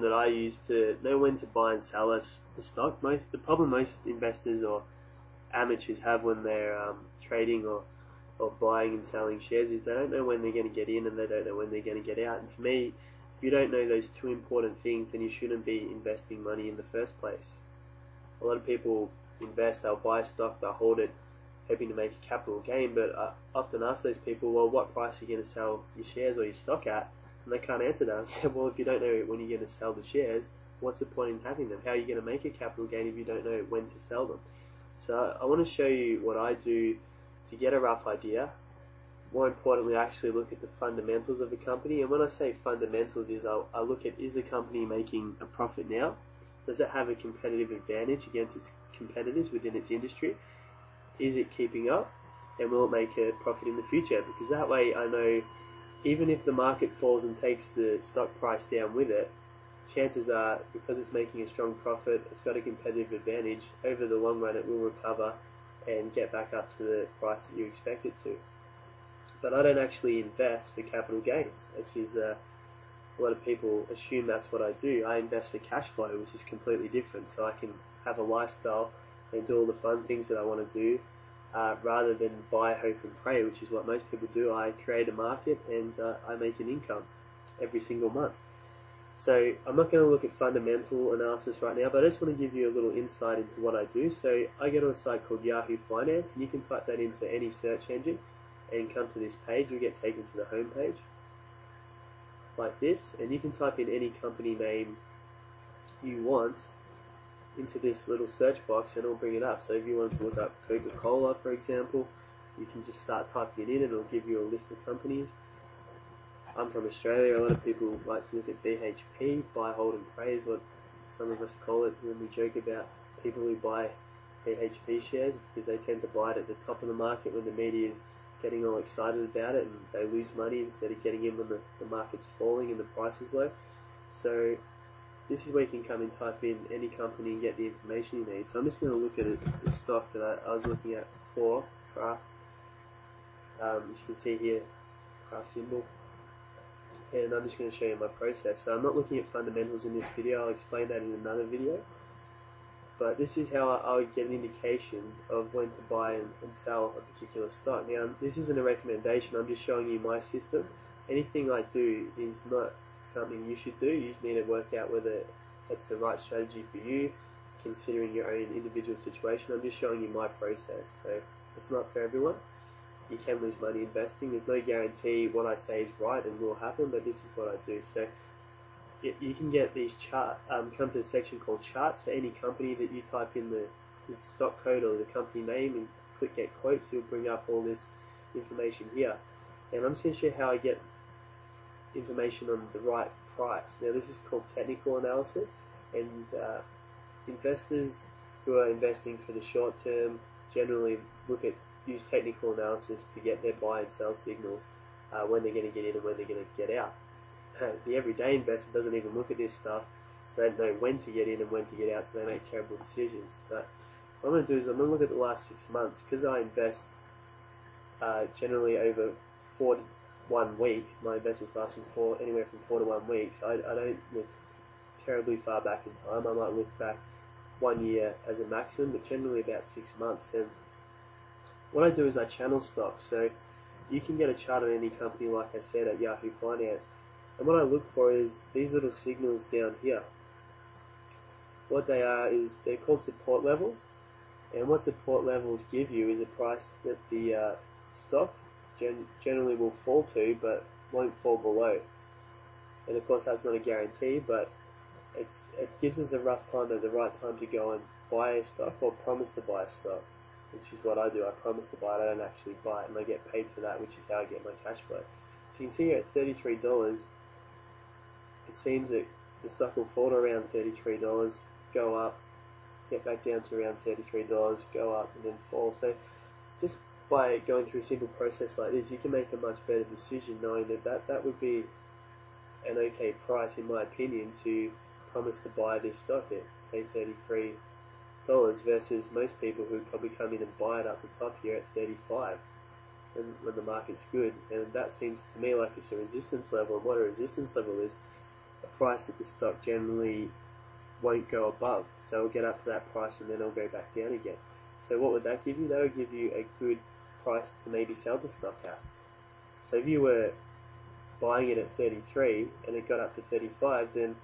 that I use to know when to buy and sell the stock. The problem most investors or amateurs have when they're trading or buying and selling shares is they don't know when they're going to get in and they don't know when they're going to get out. And to me, if you don't know those two important things, then you shouldn't be investing money in the first place. A lot of people invest, they'll buy stock, they'll hold it, hoping to make a capital gain, but I often ask those people, well, what price are you going to sell your shares or your stock at? And they can't answer that. I say, well, if you don't know when you're going to sell the shares, what's the point in having them? How are you going to make a capital gain if you don't know when to sell them? So I want to show you what I do to get a rough idea. More importantly, I actually look at the fundamentals of the company. And when I say fundamentals, I look at, is the company making a profit now? Does it have a competitive advantage against its competitors within its industry? Is it keeping up? And will it make a profit in the future? Because that way I know even if the market falls and takes the stock price down with it, chances are, because it's making a strong profit, it's got a competitive advantage, over the long run it will recover and get back up to the price that you expect it to. But I don't actually invest for capital gains, which is a lot of people assume that's what I do. I invest for cash flow, which is completely different, so I can have a lifestyle and do all the fun things that I want to do, rather than buy, hope and pray, which is what most people do. I create a market and I make an income every single month. So I'm not going to look at fundamental analysis right now, but I just want to give you a little insight into what I do. So I go to a site called Yahoo Finance, and you can type that into any search engine and come to this page. You'll get taken to the home page like this, and you can type in any company name you want into this little search box and it'll bring it up. So if you want to look up Coca-Cola, for example, you can just start typing it in and it'll give you a list of companies. I'm from Australia. A lot of people like to look at BHP, buy, hold and pray is what some of us call it when we joke about people who buy BHP shares, because they tend to buy it at the top of the market when the media is getting all excited about it and they lose money instead of getting in when the market's falling and the price is low. So this is where you can come and type in any company and get the information you need. So I'm just going to look at the stock that I was looking at before, Kraft. As you can see here, Kraft symbol. And I'm just going to show you my process. So I'm not looking at fundamentals in this video, I'll explain that in another video. But this is how I would get an indication of when to buy and sell a particular stock. Now, this isn't a recommendation, I'm just showing you my system. Anything I do is not something you should do. You just need to work out whether it's the right strategy for you, considering your own individual situation. I'm just showing you my process. So it's not for everyone. You can lose money investing. There's no guarantee what I say is right and will happen, but this is what I do. So you can get these come to a section called charts for any company that you type in the stock code or the company name and click get quotes. You'll bring up all this information here. And I'm just going to show you how I get information on the right price. Now this is called technical analysis, and investors who are investing for the short term generally use technical analysis to get their buy and sell signals when they're going to get in and when they're going to get out. The everyday investor doesn't even look at this stuff, so they don't know when to get in and when to get out, so they make terrible decisions. But what I'm going to do is I'm going to look at the last 6 months, because I invest generally over 1 week. My investments last anywhere from 4 to 1 week, so I don't look terribly far back in time. I might look back 1 year as a maximum, but generally about 6 months. And what I do is I channel stocks. So you can get a chart on any company, like I said, at Yahoo Finance. And what I look for is these little signals down here. What they are is they're called support levels. And what support levels give you is a price that the stock generally will fall to, but won't fall below. And of course that's not a guarantee, but it gives us a rough time at the right time to go and buy a stock or promise to buy a stock, which is what I do. I promise to buy it, I don't actually buy it, and I get paid for that, which is how I get my cash flow. So you can see here at $33, it seems that the stock will fall to around $33, go up, get back down to around $33, go up, and then fall. So just by going through a simple process like this, you can make a much better decision knowing that would be an okay price, in my opinion, to promise to buy this stock at, say, $33, versus most people who probably come in and buy it up the top here at $35 when the market's good. And that seems to me like it's a resistance level. And what a resistance level is, a price that the stock generally won't go above. So it'll get up to that price and then it'll go back down again. So what would that give you? That would give you a good price to maybe sell the stock at. So if you were buying it at 33 and it got up to 35, then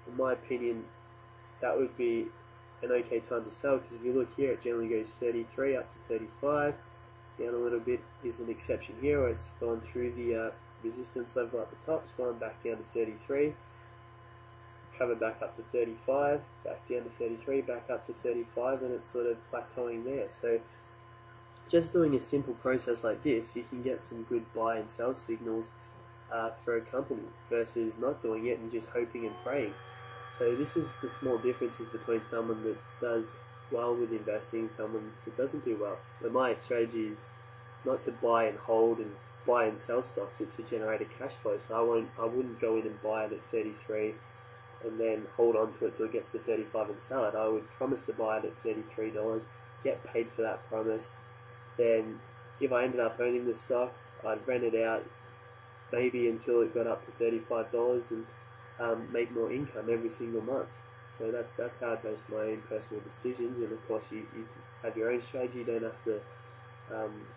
in my opinion that would be an okay time to sell, because if you look here, it generally goes 33 up to 35, down a little bit is an exception here where it's gone through the resistance level at the top, it's gone back down to 33, covered back up to 35, back down to 33, back up to 35, and it's sort of plateauing there. So just doing a simple process like this, you can get some good buy and sell signals for a company, versus not doing it and just hoping and praying. So this is the small differences between someone that does well with investing and someone who doesn't do well. But my strategy is not to buy and hold and buy and sell stocks, it's to generate a cash flow. So I wouldn't go in and buy it at 33 and then hold on to it till it gets to 35 and sell it. I would promise to buy it at $33, get paid for that promise. Then if I ended up owning the stock, I'd rent it out maybe until it got up to $35 and make more income every single month. So that's how I base my own personal decisions. And of course you have your own strategy. You don't have to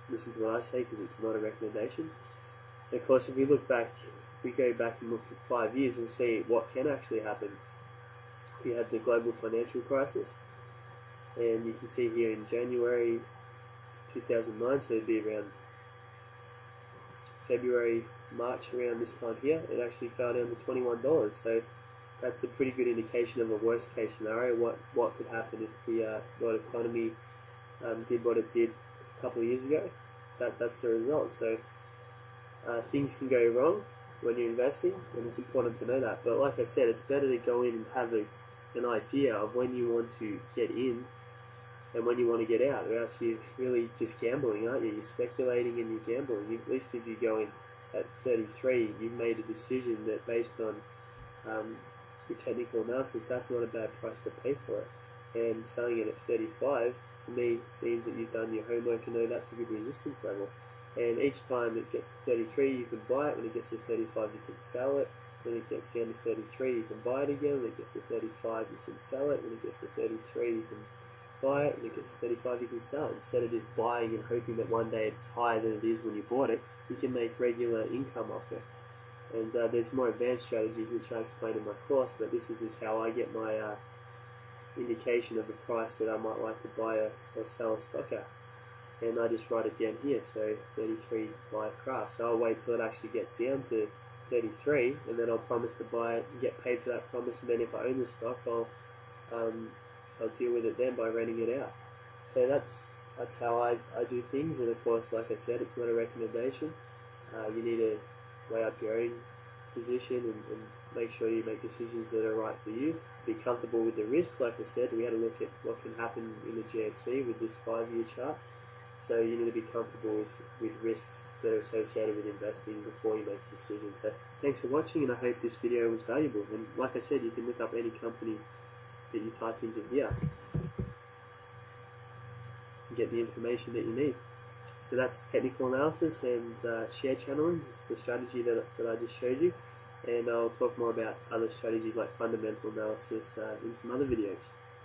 listen to what I say, because it's not a recommendation. And of course, if we look back, if we go back and look at 5 years, we'll see what can actually happen. We had the global financial crisis, and you can see here in January 2009, so it'd be around February, March, around this time here, it actually fell down to $21. So that's a pretty good indication of a worst case scenario, what could happen if the world economy did what it did a couple of years ago. That's the result. So things can go wrong when you're investing, and it's important to know that. But like I said, it's better to go in and have an idea of when you want to get in and when you want to get out, or else you're really just gambling, aren't you? You're speculating and you're gambling. At least if you go in at 33, you've made a decision that, based on your technical analysis, that's not a bad price to pay for it. And selling it at 35, to me, seems that you've done your homework and know that's a good resistance level. And each time it gets to 33, you can buy it. When it gets to 35, you can sell it. When it gets down to 33, you can buy it again. When it gets to 35, you can sell it. When it gets to 33, you can buy it. When it gets to 35, you can sell it. Instead of just buying and hoping that one day it's higher than it is when you bought it, you can make regular income off it. And there's more advanced strategies which I explain in my course, but this is just how I get my indication of the price that I might like to buy or sell a stock at. And I just write it down here, so 33 buy Kraft. So I'll wait till it actually gets down to 33, and then I'll promise to buy it and get paid for that promise. And then if I own the stock, I'll deal with it then by renting it out. So that's how I do things. And of course, like I said, it's not a recommendation. You need to weigh up your own position and make sure you make decisions that are right for you. Be comfortable with the risk. Like I said, we had a look at what can happen in the GFC with this 5-year chart. So you need to be comfortable with risks that are associated with investing before you make a decision. So thanks for watching, and I hope this video was valuable. And like I said, you can look up any company that you type into here and get the information that you need. So that's technical analysis and share channeling. This is the strategy that I just showed you. And I'll talk more about other strategies like fundamental analysis in some other videos.